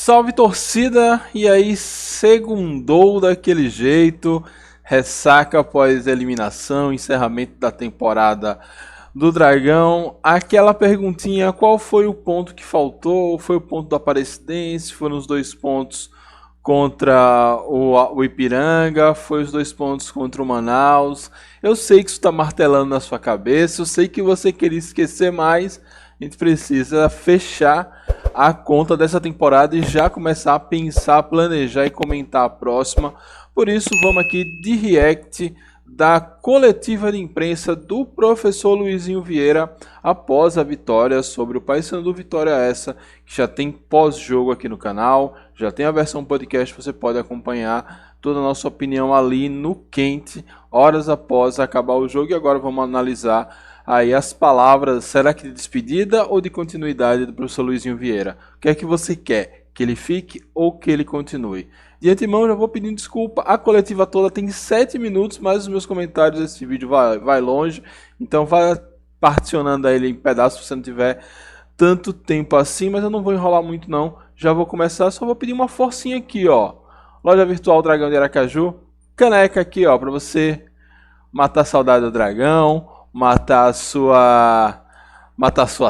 Salve torcida, e aí segundou daquele jeito, ressaca após eliminação, encerramento da temporada do Dragão. Aquela perguntinha, qual foi o ponto que faltou? Foi o ponto do Aparecidense? Foram os 2 pontos contra o Ipiranga? Foi os 2 pontos contra o Manaus? Eu sei que isso está martelando na sua cabeça, eu sei que você queria esquecer mais. A gente precisa fechar a conta dessa temporada e já começar a pensar, planejar e comentar a próxima. Por isso, vamos aqui de react da coletiva de imprensa do professor Luizinho Vieira após a vitória sobre o Paysandu. Vitória essa que já tem pós-jogo aqui no canal, já tem a versão podcast, você pode acompanhar toda a nossa opinião ali no quente, horas após acabar o jogo. E agora vamos analisar aí as palavras, será que de despedida ou de continuidade do professor Luizinho Vieira? O que é que você quer? Que ele fique ou que ele continue? De antemão, já vou pedindo desculpa, a coletiva toda tem 7 minutos, mas os meus comentários desse vídeo vai longe, então vai particionando ele em pedaços se você não tiver tanto tempo assim, mas eu não vou enrolar muito não, já vou começar, só vou pedir uma forcinha aqui, ó, Loja Virtual Dragão de Aracaju, caneca aqui, ó, pra você matar a saudade do dragão, matar a sua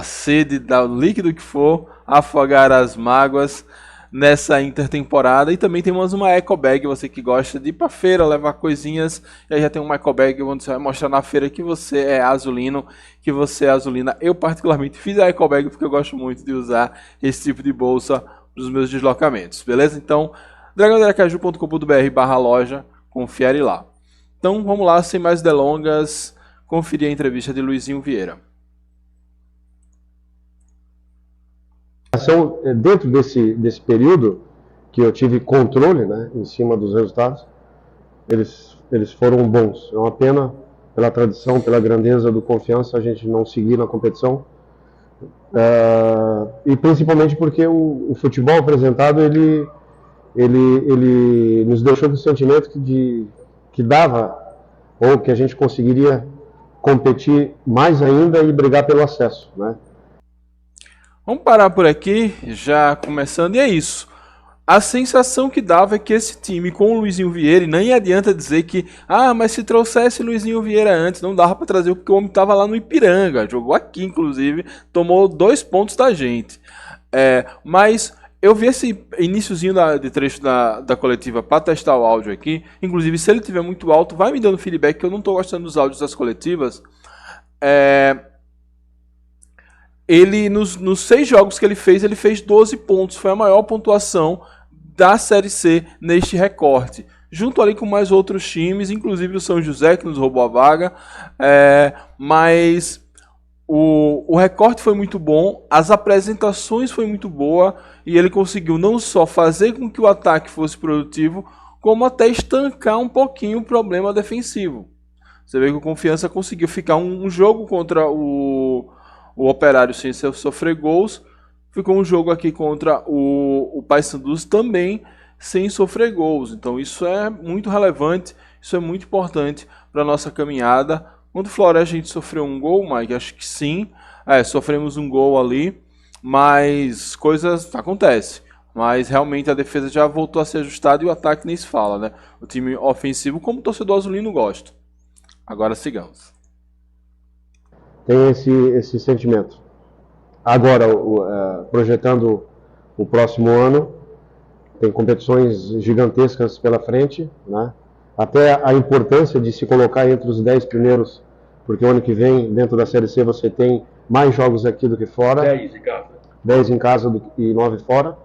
sede, dar o líquido que for, afogar as mágoas nessa intertemporada. E também temos uma eco bag, você que gosta de ir pra feira, levar coisinhas, e aí já tem uma eco bag onde você vai mostrar na feira que você é azulino, que você é azulina. Eu particularmente fiz a eco bag porque eu gosto muito de usar esse tipo de bolsa para os meus deslocamentos, beleza? Então, dragãoderacaju.com.br/loja, confere lá. Então vamos lá, sem mais delongas, conferir a entrevista de Luizinho Vieira. Dentro desse período que eu tive controle, né, em cima dos resultados, eles foram bons. É uma pena, pela tradição, pela grandeza do Confiança, a gente não seguir na competição. E principalmente porque o futebol apresentado, ele nos deixou com o sentimento que dava, ou que a gente conseguiria competir mais ainda e brigar pelo acesso, né? Vamos parar por aqui, já começando, e é isso. A sensação que dava é que esse time com o Luizinho Vieira, e nem adianta dizer que, mas se trouxesse Luizinho Vieira antes, não dava para trazer porque o homem estava lá no Ipiranga, jogou aqui inclusive, tomou 2 pontos da gente. Mas eu vi esse iniciozinho de trecho da coletiva para testar o áudio aqui, inclusive se ele estiver muito alto, vai me dando feedback que eu não estou gostando dos áudios das coletivas. Ele, nos 6 jogos que ele fez 12 pontos. Foi a maior pontuação da Série C neste recorte. Junto ali com mais outros times, inclusive o São José, que nos roubou a vaga. Mas o recorte foi muito bom, as apresentações foi muito boa, e ele conseguiu não só fazer com que o ataque fosse produtivo, como até estancar um pouquinho o problema defensivo. Você vê que o Confiança conseguiu ficar um jogo contra o Operário sem sofrer gols, ficou um jogo aqui contra o Paysandu também sem sofrer gols. Então isso é muito relevante, isso é muito importante para a nossa caminhada. Quando o Floresta a gente sofreu um gol, Mike, acho que sim, sofremos um gol ali, mas coisas acontecem. Mas realmente a defesa já voltou a ser ajustada e o ataque nem se fala, né? O time ofensivo, como o torcedor azulino gosta. Agora sigamos. Tem esse sentimento. Agora, projetando o próximo ano, tem competições gigantescas pela frente, né? Até a importância de se colocar entre os 10 primeiros, porque o ano que vem, dentro da Série C, você tem mais jogos aqui do que fora. 10 em casa. 10 em casa e 9 fora.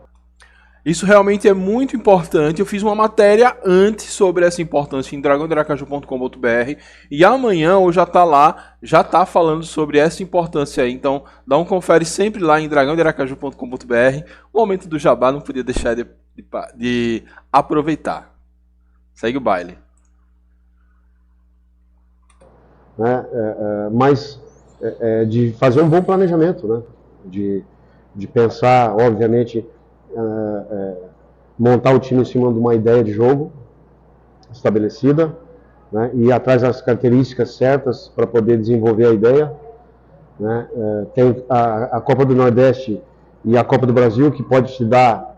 Isso realmente é muito importante. Eu fiz uma matéria antes sobre essa importância em dragãoderacaju.com.br e amanhã ou já está falando sobre essa importância aí. Então dá um confere sempre lá em dragãoderacaju.com.br. O momento do jabá não podia deixar de aproveitar. Segue o baile. Mas de fazer um bom planejamento, né? De pensar, obviamente, montar o time em cima de uma ideia de jogo estabelecida, né, e ir atrás das características certas para poder desenvolver a ideia, né. Tem a Copa do Nordeste e a Copa do Brasil, que pode te dar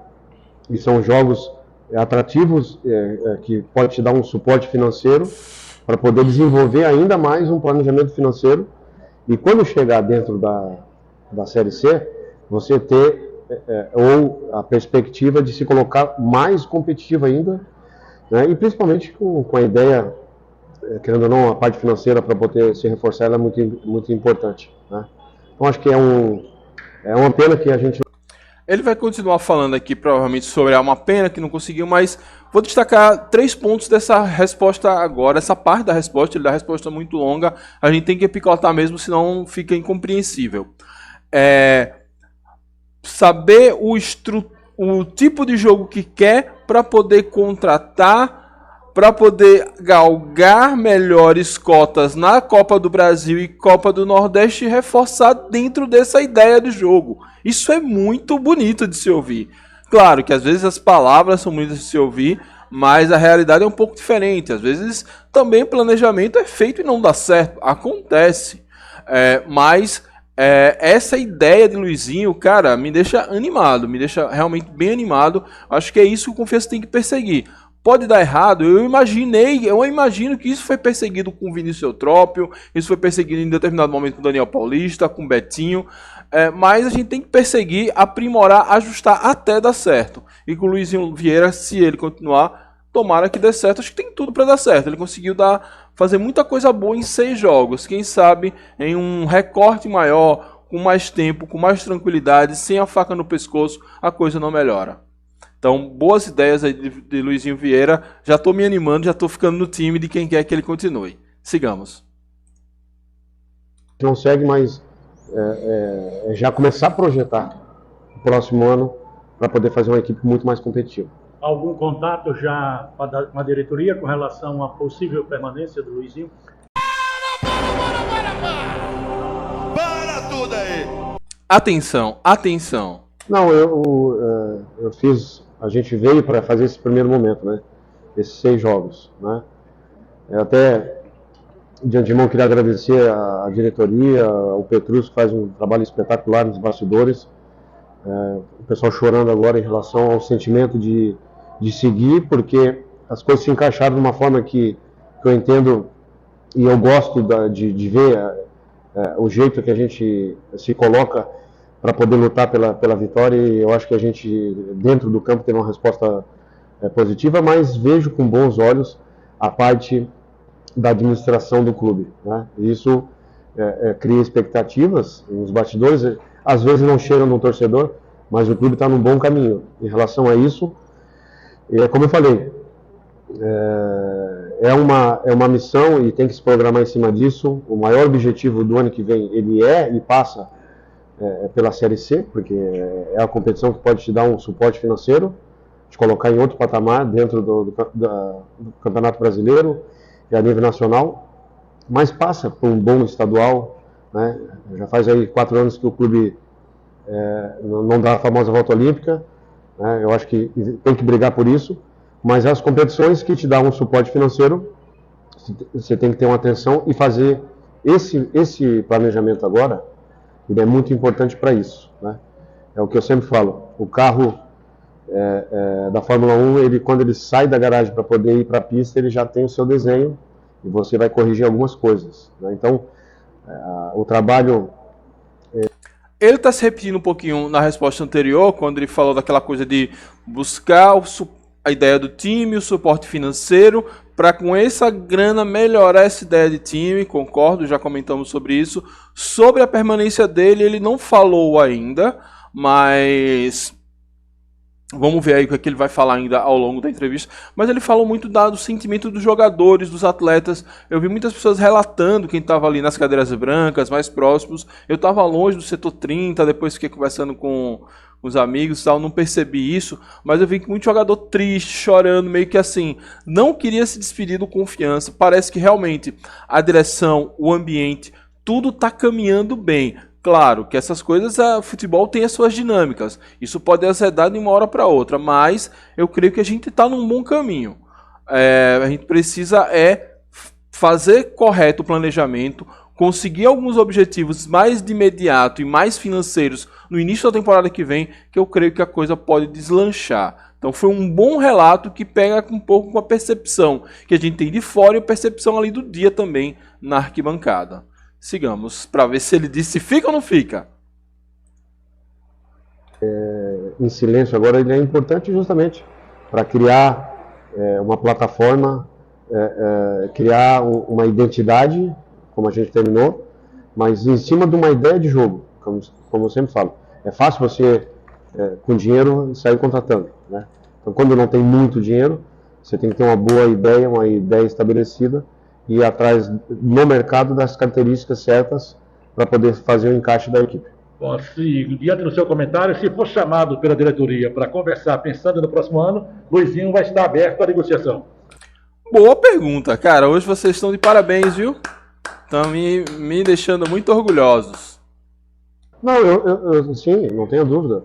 e são jogos atrativos, que pode te dar um suporte financeiro para poder desenvolver ainda mais um planejamento financeiro, e quando chegar dentro da Série C, você ter ou a perspectiva de se colocar mais competitivo ainda, né? E principalmente com a ideia, querendo ou não, a parte financeira para poder se reforçar, ela é muito importante, né? Então acho que é uma pena que a gente... Ele vai continuar falando aqui provavelmente sobre uma pena que não conseguiu, mas vou destacar 3 pontos dessa resposta agora, essa parte da resposta. Ele dá a resposta muito longa, a gente tem que picotar mesmo, senão fica incompreensível. Saber o tipo de jogo que quer para poder contratar, para poder galgar melhores cotas na Copa do Brasil e Copa do Nordeste e reforçar dentro dessa ideia de jogo. Isso é muito bonito de se ouvir. Claro que às vezes as palavras são bonitas de se ouvir, mas a realidade é um pouco diferente. Às vezes também planejamento é feito e não dá certo. Acontece. Mas essa ideia de Luizinho, cara, me deixa animado, me deixa realmente bem animado. Acho que é isso que o Confiança tem que perseguir. Pode dar errado, eu imagino que isso foi perseguido com o Vinícius Eutrópio, isso foi perseguido em determinado momento com o Daniel Paulista, com o Betinho, mas a gente tem que perseguir, aprimorar, ajustar até dar certo. E com o Luizinho Vieira, se ele continuar, tomara que dê certo. Acho que tem tudo para dar certo. Ele conseguiu fazer muita coisa boa em 6 jogos. Quem sabe em um recorte maior, com mais tempo, com mais tranquilidade, sem a faca no pescoço, a coisa não melhora. Então, boas ideias aí de Luizinho Vieira. Já estou me animando, já estou ficando no time de quem quer que ele continue. Sigamos. Não segue, mas já começar a projetar o próximo ano para poder fazer uma equipe muito mais competitiva. Algum contato já com a diretoria com relação à possível permanência do Luizinho? Para tudo aí! Atenção, atenção. Não, eu fiz... A gente veio para fazer esse primeiro momento, né? Esses 6 jogos, né? Até de antemão queria agradecer a diretoria, o Petrus, que faz um trabalho espetacular nos bastidores. O pessoal chorando agora em relação ao sentimento de seguir, porque as coisas se encaixaram de uma forma que eu entendo e eu gosto de ver o jeito que a gente se coloca para poder lutar pela vitória, e eu acho que a gente, dentro do campo, teve uma resposta positiva, mas vejo com bons olhos a parte da administração do clube, né? Isso cria expectativas nos bastidores, às vezes não chegam no torcedor, mas o clube está num bom caminho. Em relação a isso, como eu falei, é uma missão e tem que se programar em cima disso. O maior objetivo do ano que vem, ele e passa pela Série C, porque é a competição que pode te dar um suporte financeiro, te colocar em outro patamar dentro do Campeonato Brasileiro e a nível nacional, mas passa por um bom estadual, né? Já faz aí 4 anos que o clube não dá a famosa volta olímpica, né? Eu acho que tem que brigar por isso, mas as competições que te dão um suporte financeiro, você tem que ter uma atenção e fazer esse planejamento agora. Ele é muito importante para isso, né? É o que eu sempre falo, o carro da Fórmula 1, quando ele sai da garagem para poder ir para a pista, ele já tem o seu desenho e você vai corrigir algumas coisas, né? Então, o trabalho... Ele está se repetindo um pouquinho na resposta anterior, quando ele falou daquela coisa de buscar a ideia do time, o suporte financeiro, para com essa grana melhorar essa ideia de time. Concordo, já comentamos sobre isso. Sobre a permanência dele, ele não falou ainda, mas vamos ver aí o que ele vai falar ainda ao longo da entrevista. Mas ele falou muito do sentimento dos jogadores, dos atletas. Eu vi muitas pessoas relatando, quem estava ali nas cadeiras brancas, mais próximos. Eu estava longe do setor 30, depois fiquei conversando com os amigos e tal, não percebi isso, mas eu vi que muito jogador triste, chorando, meio que assim, não queria se despedir do Confiança. Parece que realmente a direção, o ambiente, tudo está caminhando bem. Claro que essas coisas, o futebol tem as suas dinâmicas, isso pode azedar de uma hora para outra, mas eu creio que a gente está num bom caminho. A gente precisa fazer correto o planejamento, conseguir alguns objetivos mais de imediato e mais financeiros no início da temporada que vem, que eu creio que a coisa pode deslanchar. Então foi um bom relato que pega um pouco com a percepção que a gente tem de fora e a percepção ali do dia também na arquibancada. Sigamos para ver se ele disse se fica ou não fica. Em silêncio agora, ele é importante justamente para criar uma plataforma, criar uma identidade, como a gente terminou, mas em cima de uma ideia de jogo, como eu sempre falo. É fácil você, com dinheiro, sair contratando, né? Então, quando não tem muito dinheiro, você tem que ter uma boa ideia, uma ideia estabelecida e ir atrás no mercado das características certas para poder fazer o encaixe da equipe. Bom, diante do seu comentário, se for chamado pela diretoria para conversar pensando no próximo ano, Luizinho vai estar aberto à negociação. Boa pergunta, cara. Hoje vocês estão de parabéns, viu? Estão me deixando muito orgulhosos. Não, eu sim, não tenho dúvida.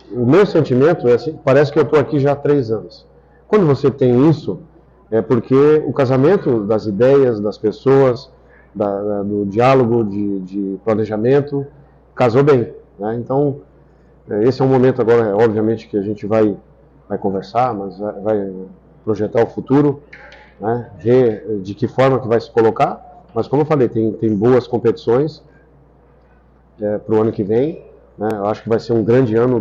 O meu sentimento é assim, parece que eu estou aqui já há 3 anos. Quando você tem isso, é porque o casamento das ideias, das pessoas, do diálogo, de planejamento, casou bem, né? Então, esse é um momento agora, obviamente, que a gente vai conversar, mas vai projetar o futuro, né? Ver de que forma que vai se colocar. Mas, como eu falei, tem boas competições para o ano que vem, né? Eu acho que vai ser um grande ano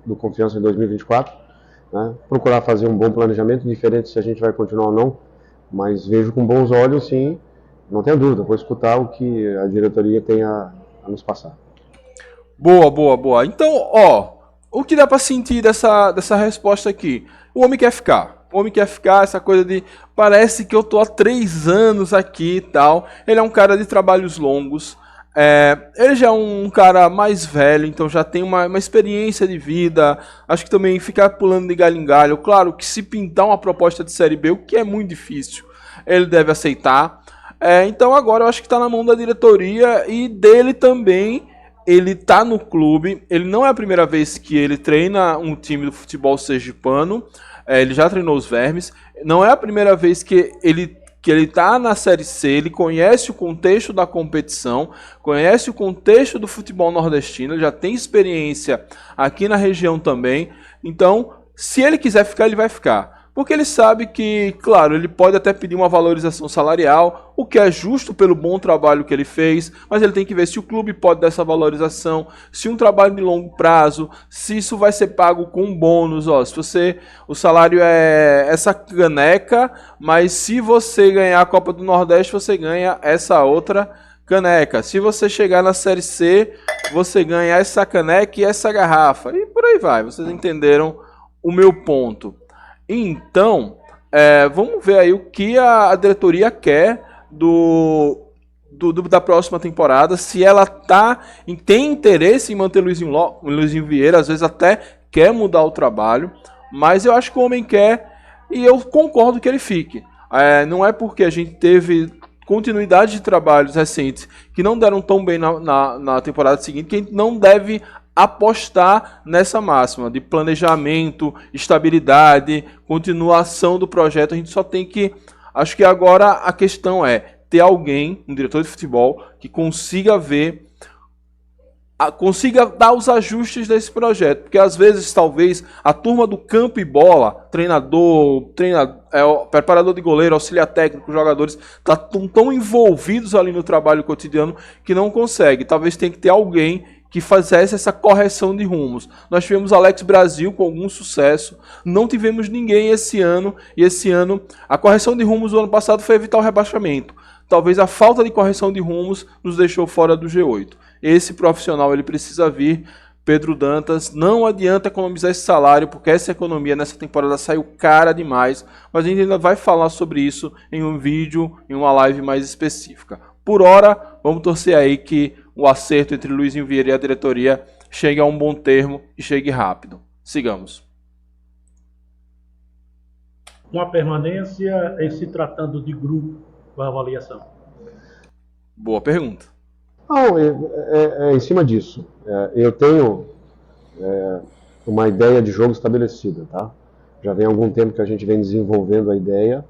do Confiança em 2024. Né? Procurar fazer um bom planejamento, diferente se a gente vai continuar ou não, mas vejo com bons olhos, sim, não tenho dúvida, vou escutar o que a diretoria tem a nos passar. Boa, boa, boa. Então, ó, o que dá pra sentir dessa resposta aqui? O homem quer ficar. O homem quer ficar, essa coisa de parece que eu tô há 3 anos aqui e tal. Ele é um cara de trabalhos longos. Ele já é um cara mais velho, então já tem uma experiência de vida. Acho que também ficar pulando de galho em galho. Claro que se pintar uma proposta de Série B, o que é muito difícil, ele deve aceitar. Então agora eu acho que está na mão da diretoria e dele também. Ele está no clube, ele não é a primeira vez que ele treina um time do futebol sergipano, ele já treinou os Vermes, não é a primeira vez que ele está na Série C, ele conhece o contexto da competição, conhece o contexto do futebol nordestino, ele já tem experiência aqui na região também, então se ele quiser ficar, ele vai ficar. Porque ele sabe que, claro, ele pode até pedir uma valorização salarial, o que é justo pelo bom trabalho que ele fez, mas ele tem que ver se o clube pode dar essa valorização, se um trabalho de longo prazo, se isso vai ser pago com bônus. Ó, se o salário é essa caneca, mas se você ganhar a Copa do Nordeste, você ganha essa outra caneca. Se você chegar na Série C, você ganha essa caneca e essa garrafa. E por aí vai, vocês entenderam o meu ponto. Então, vamos ver aí o que a diretoria quer da próxima temporada, se ela tem interesse em manter Luizinho Vieira, às vezes até quer mudar o trabalho, mas eu acho que o homem quer e eu concordo que ele fique. Não é porque a gente teve continuidade de trabalhos recentes que não deram tão bem na temporada seguinte que a gente não deve apostar nessa máxima de planejamento, estabilidade, continuação do projeto. A gente só tem que... Acho que agora a questão é ter alguém, um diretor de futebol, que consiga ver, consiga dar os ajustes desse projeto. Porque às vezes, talvez, a turma do campo e bola, treinador, preparador de goleiro, auxiliar técnico, jogadores, estão tão envolvidos ali no trabalho cotidiano que não consegue. Talvez tenha que ter alguém que fizesse essa correção de rumos. Nós tivemos Alex Brasil com algum sucesso, não tivemos ninguém esse ano, e esse ano a correção de rumos do ano passado foi evitar o rebaixamento. Talvez a falta de correção de rumos nos deixou fora do G8. Esse profissional ele precisa vir. Pedro Dantas, não adianta economizar esse salário, porque essa economia nessa temporada saiu cara demais, mas a gente ainda vai falar sobre isso em um vídeo, em uma live mais específica. Por hora, vamos torcer aí que o acerto entre Luizinho Vieira e a diretoria chegue a um bom termo e chegue rápido. Sigamos. Uma permanência em se tratando de grupo, a avaliação. Boa pergunta. Não, em cima disso. Eu tenho uma ideia de jogo estabelecida, tá? Já vem algum tempo que a gente vem desenvolvendo a ideia,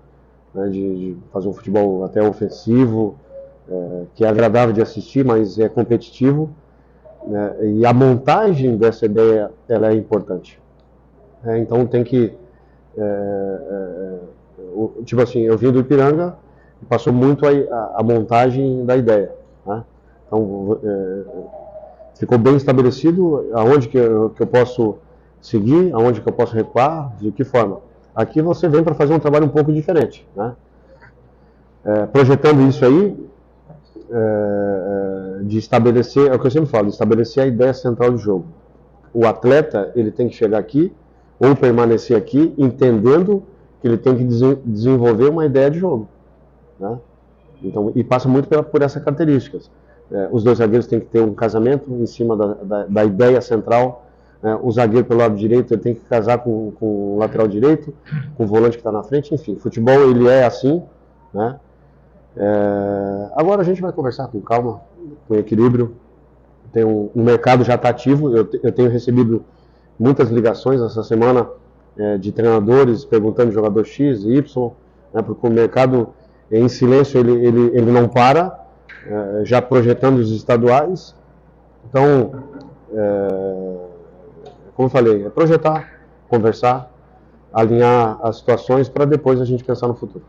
né, de fazer um futebol até ofensivo, que é agradável de assistir, mas é competitivo, né? E a montagem dessa ideia ela é importante. Então tem que tipo assim, eu vim do Ipiranga e passou muito a montagem da ideia, né? Então ficou bem estabelecido aonde que eu posso seguir, aonde que eu posso recuar, de que forma. Aqui você vem para fazer um trabalho um pouco diferente, né? Projetando isso aí, de estabelecer, é o que eu sempre falo, de estabelecer a ideia central do jogo. O atleta, ele tem que chegar aqui, ou permanecer aqui, entendendo que ele tem que desenvolver uma ideia de jogo, né? Então, e passa muito por essas características. Os dois zagueiros têm que ter um casamento em cima da ideia central. O zagueiro pelo lado direito ele tem que casar com o lateral direito, com o volante que está na frente. Enfim, futebol ele é assim, né? Agora a gente vai conversar com calma, com equilíbrio. Tem um mercado já está ativo. Eu tenho recebido muitas ligações essa semana de treinadores perguntando de jogador X, Y, né? Porque o mercado em silêncio ele não para, já projetando os estaduais. Então, como eu falei, é projetar, conversar, alinhar as situações para depois a gente pensar no futuro.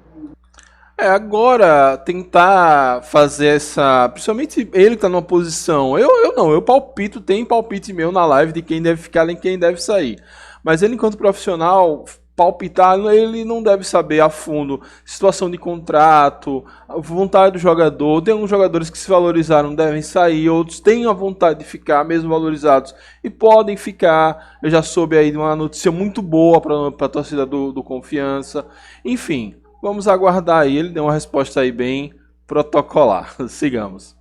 Agora tentar fazer essa. Principalmente ele que tá numa posição. Eu não, eu palpito, tem palpite meu na live de quem deve ficar e quem deve sair. Mas ele, enquanto profissional, palpitar, ele não deve saber a fundo situação de contrato, vontade do jogador. Tem alguns jogadores que se valorizaram devem sair, outros têm a vontade de ficar, mesmo valorizados, e podem ficar. Eu já soube aí de uma notícia muito boa para a torcida do Confiança. Enfim, vamos aguardar aí. Ele deu uma resposta aí bem protocolar. Sigamos.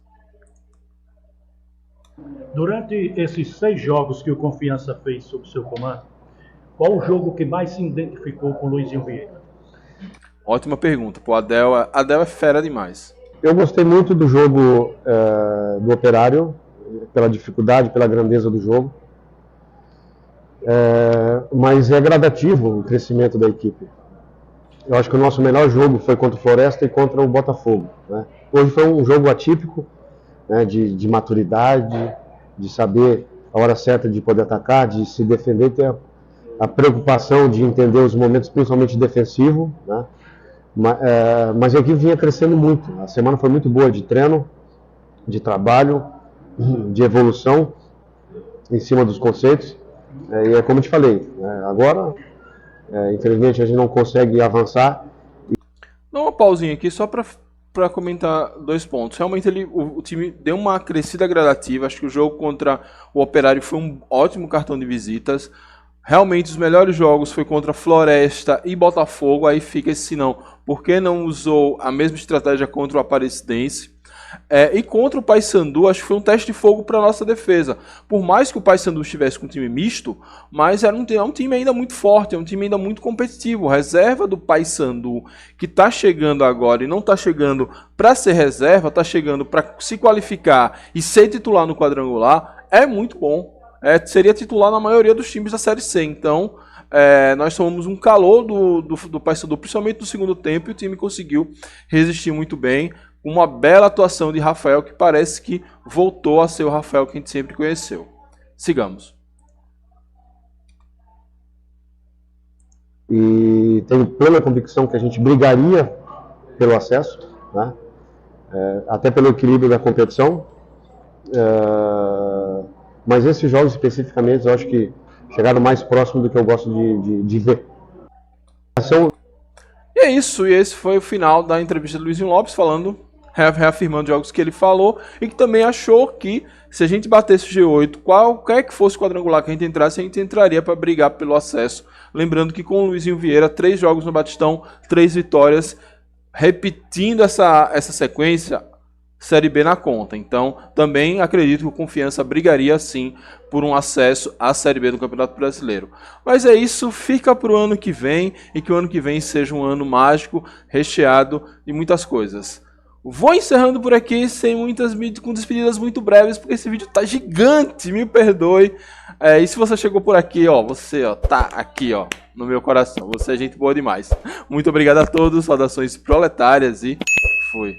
Durante esses 6 jogos que o Confiança fez sob seu comando, qual o jogo que mais se identificou com o Luizinho Vieira? Ótima pergunta. Pô, Adel é fera demais. Eu gostei muito do jogo do Operário, pela dificuldade, pela grandeza do jogo. Mas é gradativo o crescimento da equipe. Eu acho que o nosso melhor jogo foi contra o Floresta e contra o Botafogo, né? Hoje foi um jogo atípico, né, de maturidade, de saber a hora certa de poder atacar, de se defender, ter a preocupação de entender os momentos, principalmente defensivo, né? Mas a equipe vinha crescendo muito. A semana foi muito boa de treino, de trabalho, de evolução em cima dos conceitos. E é como eu te falei, agora, infelizmente, a gente não consegue avançar. Dá uma pausinha aqui só para comentar 2 pontos. Realmente o time deu uma crescida gradativa. Acho que o jogo contra o Operário foi um ótimo cartão de visitas. Realmente os melhores jogos foi contra Floresta e Botafogo. Aí fica esse sinão. Por que não usou a mesma estratégia contra o Aparecidense? E contra o Paysandu, acho que foi um teste de fogo para a nossa defesa. Por mais que o Paysandu estivesse com um time misto, mas era um time ainda muito forte, é um time ainda muito competitivo. Reserva do Paysandu, que está chegando agora e não está chegando para ser reserva, está chegando para se qualificar e ser titular no quadrangular, é muito bom. Seria titular na maioria dos times da Série C. Então, nós somos um calor do Paysandu, principalmente no segundo tempo, e o time conseguiu resistir muito bem. Uma bela atuação de Rafael, que parece que voltou a ser o Rafael que a gente sempre conheceu. Sigamos. E tenho plena convicção que a gente brigaria pelo acesso, né? Até pelo equilíbrio da competição. Mas esses jogos especificamente, eu acho que chegaram mais próximo do que eu gosto de ver. E é isso, e esse foi o final da entrevista do Luizinho Lopes, reafirmando jogos que ele falou, e que também achou que se a gente batesse o G8, qualquer que fosse o quadrangular que a gente entrasse, a gente entraria para brigar pelo acesso. Lembrando que com o Luizinho Vieira, 3 jogos no Batistão, 3 vitórias, repetindo essa sequência, Série B na conta. Então, também acredito que o Confiança brigaria sim por um acesso à Série B do Campeonato Brasileiro. Mas é isso, fica para o ano que vem, e que o ano que vem seja um ano mágico, recheado de muitas coisas. Vou encerrando por aqui, com despedidas muito breves, porque esse vídeo tá gigante, me perdoe. E se você chegou por aqui, você tá aqui, no meu coração. Você é gente boa demais. Muito obrigado a todos, saudações proletárias e fui.